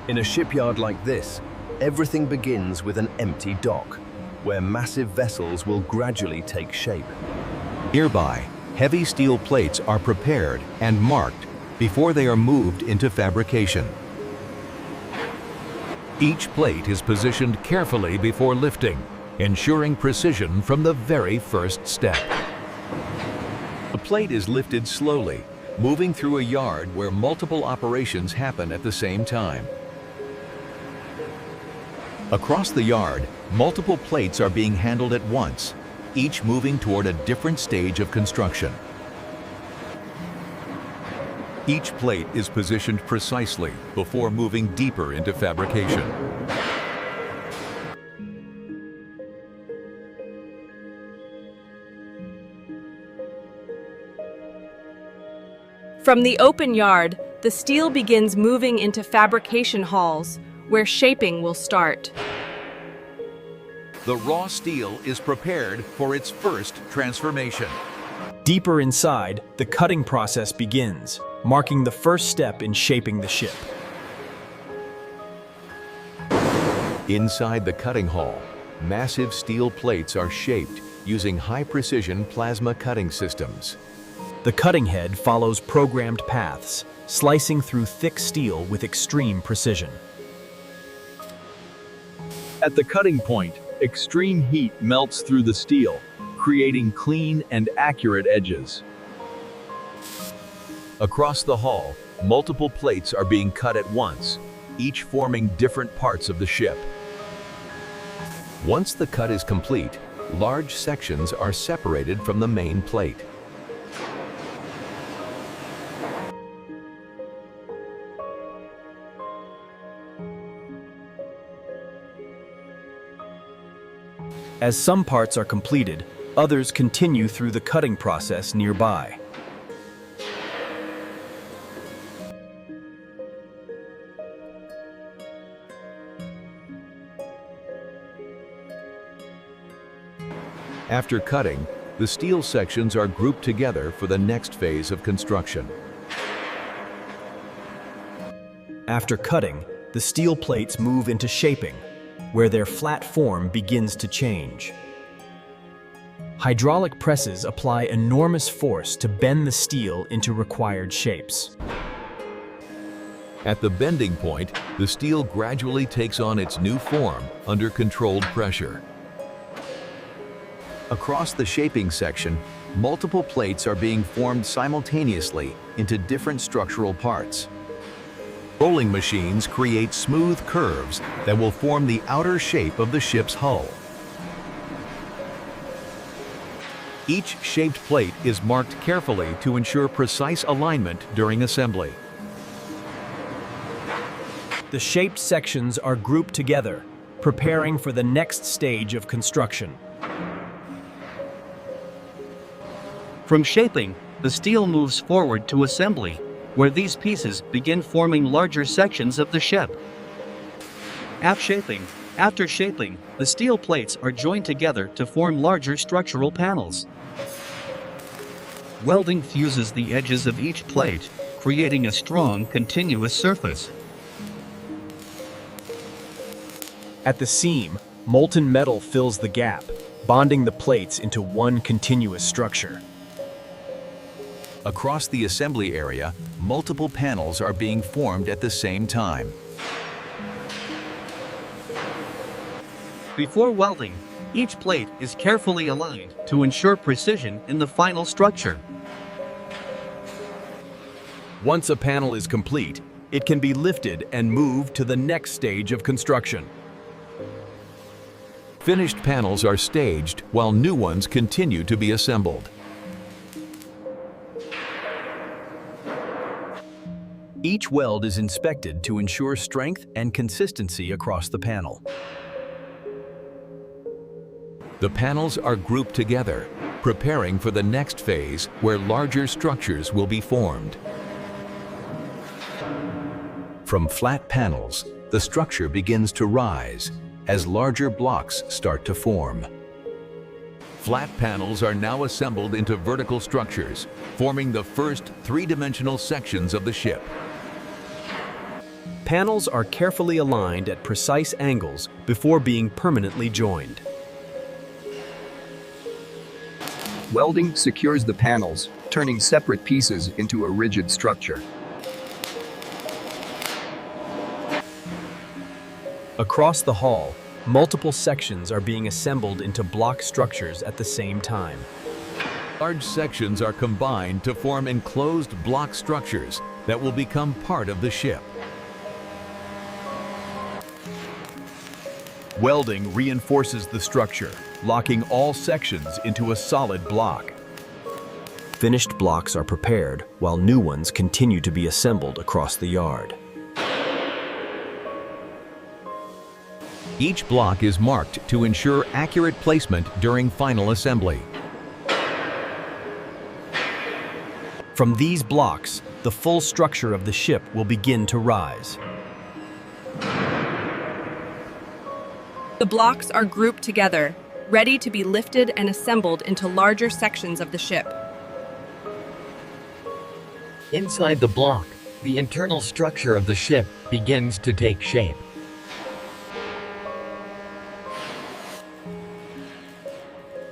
In a shipyard like this, everything begins with an empty dock, where massive vessels will gradually take shape. Nearby, heavy steel plates are prepared and marked before they are moved into fabrication. Each plate is positioned carefully before lifting, ensuring precision from the very first step. The plate is lifted slowly, moving through a yard where multiple operations happen at the same time. Across the yard, multiple plates are being handled at once, each moving toward a different stage of construction. Each plate is positioned precisely before moving deeper into fabrication. From the open yard, the steel begins moving into fabrication halls, where shaping will start. The raw steel is prepared for its first transformation. Deeper inside, the cutting process begins, marking the first step in shaping the ship. Inside the cutting hall, massive steel plates are shaped using high-precision plasma cutting systems. The cutting head follows programmed paths, slicing through thick steel with extreme precision. At the cutting point, extreme heat melts through the steel, creating clean and accurate edges. Across the hall, multiple plates are being cut at once, each forming different parts of the ship. Once the cut is complete, large sections are separated from the main plate. As some parts are completed, others continue through the cutting process nearby. After cutting, the steel sections are grouped together for the next phase of construction. After cutting, the steel plates move into shaping, where their flat form begins to change. Hydraulic presses apply enormous force to bend the steel into required shapes. At the bending point, the steel gradually takes on its new form under controlled pressure. Across the shaping section, multiple plates are being formed simultaneously into different structural parts. Rolling machines create smooth curves that will form the outer shape of the ship's hull. Each shaped plate is marked carefully to ensure precise alignment during assembly. The shaped sections are grouped together, preparing for the next stage of construction. From shaping, the steel moves forward to assembly, where these pieces begin forming larger sections of the ship. After shaping, the steel plates are joined together to form larger structural panels. Welding fuses the edges of each plate, creating a strong, continuous surface. At the seam, molten metal fills the gap, bonding the plates into one continuous structure. Across the assembly area, multiple panels are being formed at the same time. Before welding, each plate is carefully aligned to ensure precision in the final structure. Once a panel is complete, it can be lifted and moved to the next stage of construction. Finished panels are staged while new ones continue to be assembled. Each weld is inspected to ensure strength and consistency across the panel. The panels are grouped together, preparing for the next phase where larger structures will be formed. From flat panels, the structure begins to rise as larger blocks start to form. Flat panels are now assembled into vertical structures, forming the first three-dimensional sections of the ship. Panels are carefully aligned at precise angles before being permanently joined. Welding secures the panels, turning separate pieces into a rigid structure. Across the hull, multiple sections are being assembled into block structures at the same time. Large sections are combined to form enclosed block structures that will become part of the ship. Welding reinforces the structure, locking all sections into a solid block. Finished blocks are prepared while new ones continue to be assembled across the yard. Each block is marked to ensure accurate placement during final assembly. From these blocks, the full structure of the ship will begin to rise. The blocks are grouped together, ready to be lifted and assembled into larger sections of the ship. Inside the block, the internal structure of the ship begins to take shape.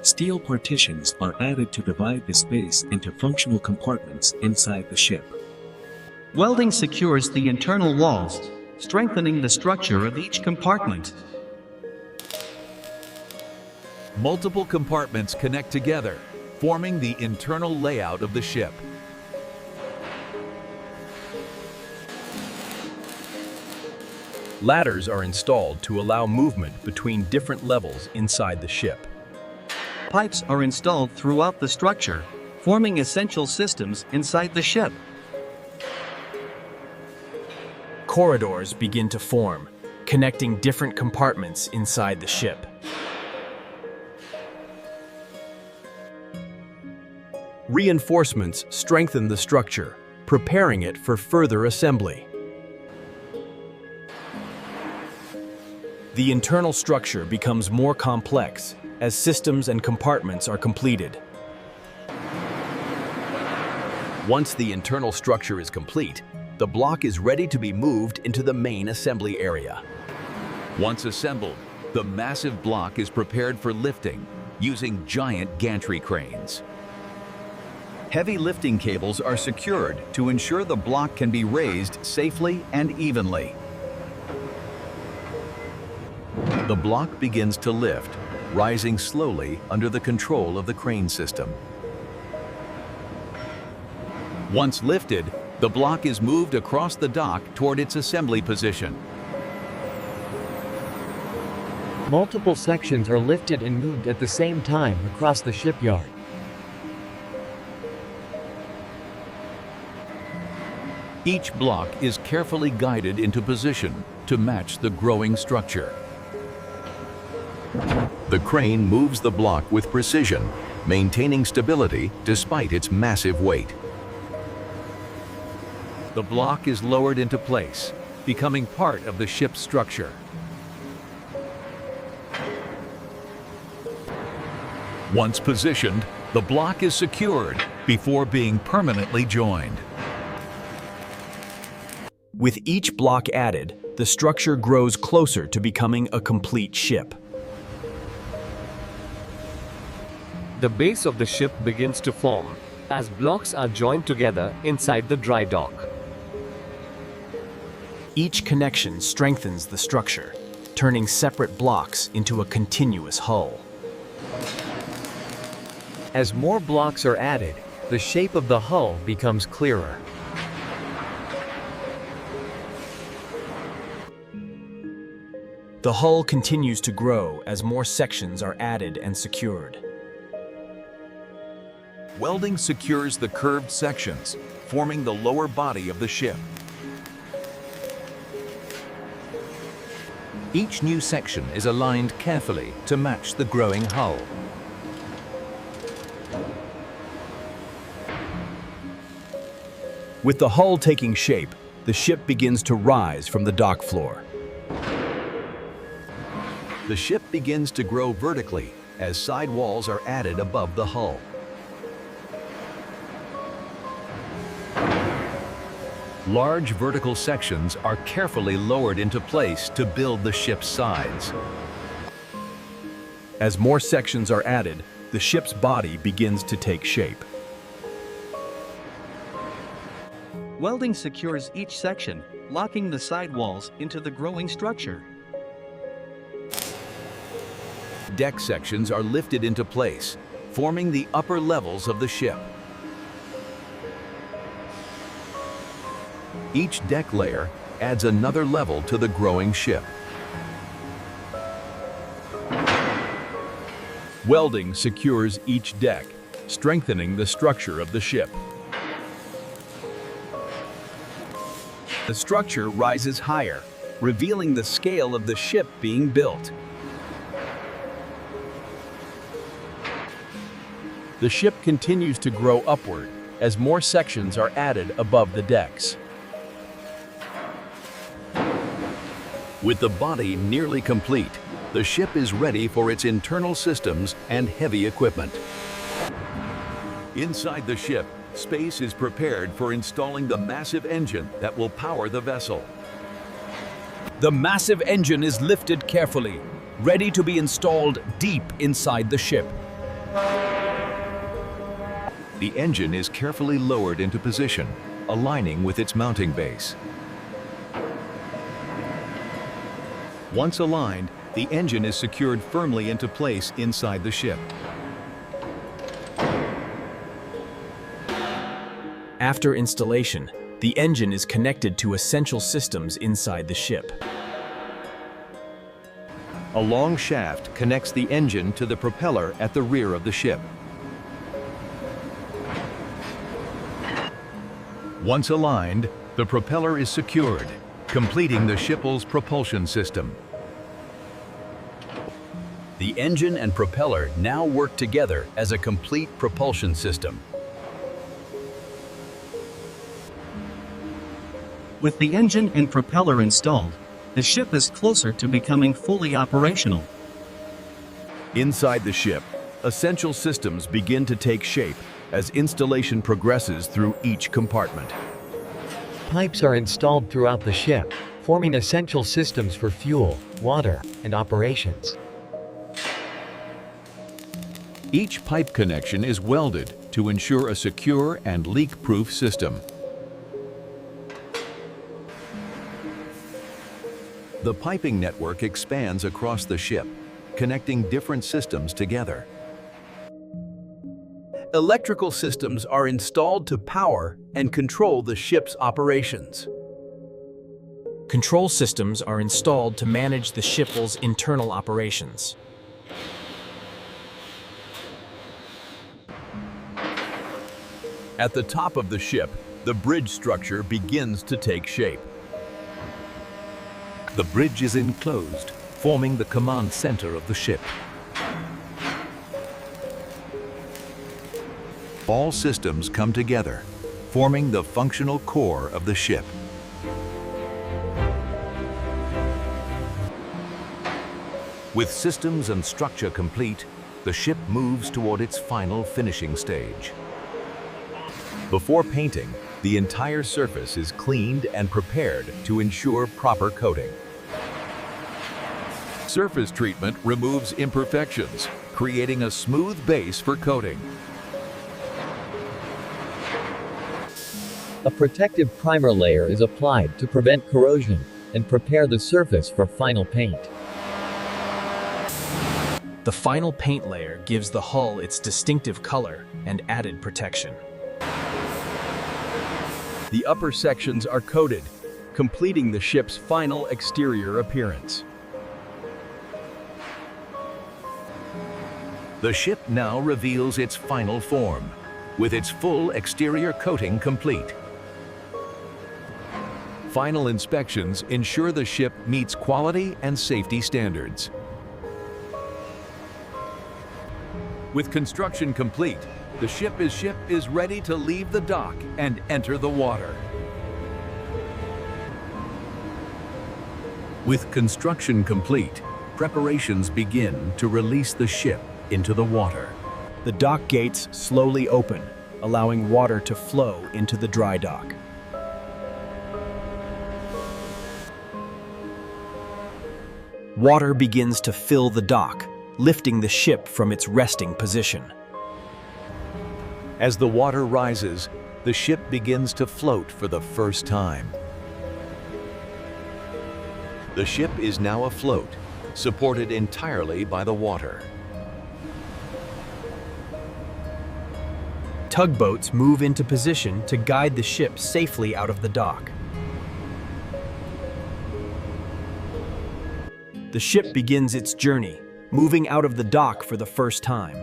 Steel partitions are added to divide the space into functional compartments inside the ship. Welding secures the internal walls, strengthening the structure of each compartment. Multiple compartments connect together, forming the internal layout of the ship. Ladders are installed to allow movement between different levels inside the ship. Pipes are installed throughout the structure, forming essential systems inside the ship. Corridors begin to form, connecting different compartments inside the ship. Reinforcements strengthen the structure, preparing it for further assembly. The internal structure becomes more complex as systems and compartments are completed. Once the internal structure is complete, the block is ready to be moved into the main assembly area. Once assembled, the massive block is prepared for lifting using giant gantry cranes. Heavy lifting cables are secured to ensure the block can be raised safely and evenly. The block begins to lift, rising slowly under the control of the crane system. Once lifted, the block is moved across the dock toward its assembly position. Multiple sections are lifted and moved at the same time across the shipyard. Each block is carefully guided into position to match the growing structure. The crane moves the block with precision, maintaining stability despite its massive weight. The block is lowered into place, becoming part of the ship's structure. Once positioned, the block is secured before being permanently joined. With each block added, the structure grows closer to becoming a complete ship. The base of the ship begins to form as blocks are joined together inside the dry dock. Each connection strengthens the structure, turning separate blocks into a continuous hull. As more blocks are added, the shape of the hull becomes clearer. The hull continues to grow as more sections are added and secured. Welding secures the curved sections, forming the lower body of the ship. Each new section is aligned carefully to match the growing hull. With the hull taking shape, the ship begins to rise from the dock floor. The ship begins to grow vertically as side walls are added above the hull. Large vertical sections are carefully lowered into place to build the ship's sides. As more sections are added, the ship's body begins to take shape. Welding secures each section, locking the side walls into the growing structure. Deck sections are lifted into place, forming the upper levels of the ship. Each deck layer adds another level to the growing ship. Welding secures each deck, strengthening the structure of the ship. The structure rises higher, revealing the scale of the ship being built. The ship continues to grow upward as more sections are added above the decks. With the body nearly complete, the ship is ready for its internal systems and heavy equipment. Inside the ship, space is prepared for installing the massive engine that will power the vessel. The massive engine is lifted carefully, ready to be installed deep inside the ship. The engine is carefully lowered into position, aligning with its mounting base. Once aligned, the engine is secured firmly into place inside the ship. After installation, the engine is connected to essential systems inside the ship. A long shaft connects the engine to the propeller at the rear of the ship. Once aligned, the propeller is secured, completing the ship's propulsion system. The engine and propeller now work together as a complete propulsion system. With the engine and propeller installed, the ship is closer to becoming fully operational. Inside the ship, essential systems begin to take shape as installation progresses through each compartment. Pipes are installed throughout the ship, forming essential systems for fuel, water, and operations. Each pipe connection is welded to ensure a secure and leak-proof system. The piping network expands across the ship, connecting different systems together. Electrical systems are installed to power and control the ship's operations. Control systems are installed to manage the ship's internal operations. At the top of the ship, the bridge structure begins to take shape. The bridge is enclosed, forming the command center of the ship. All systems come together, forming the functional core of the ship. With systems and structure complete, the ship moves toward its final finishing stage. Before painting, the entire surface is cleaned and prepared to ensure proper coating. Surface treatment removes imperfections, creating a smooth base for coating. A protective primer layer is applied to prevent corrosion and prepare the surface for final paint. The final paint layer gives the hull its distinctive color and added protection. The upper sections are coated, completing the ship's final exterior appearance. The ship now reveals its final form, with its full exterior coating complete. Final inspections ensure the ship meets quality and safety standards. With construction complete, the ship is ready to leave the dock and enter the water. With construction complete, preparations begin to release the ship into the water. The dock gates slowly open, allowing water to flow into the dry dock. Water begins to fill the dock, lifting the ship from its resting position. As the water rises, the ship begins to float for the first time. The ship is now afloat, supported entirely by the water. Tugboats move into position to guide the ship safely out of the dock. The ship begins its journey, moving out of the dock for the first time.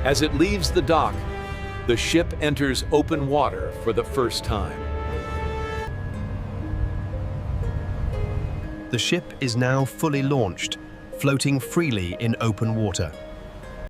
As it leaves the dock, the ship enters open water for the first time. The ship is now fully launched, floating freely in open water.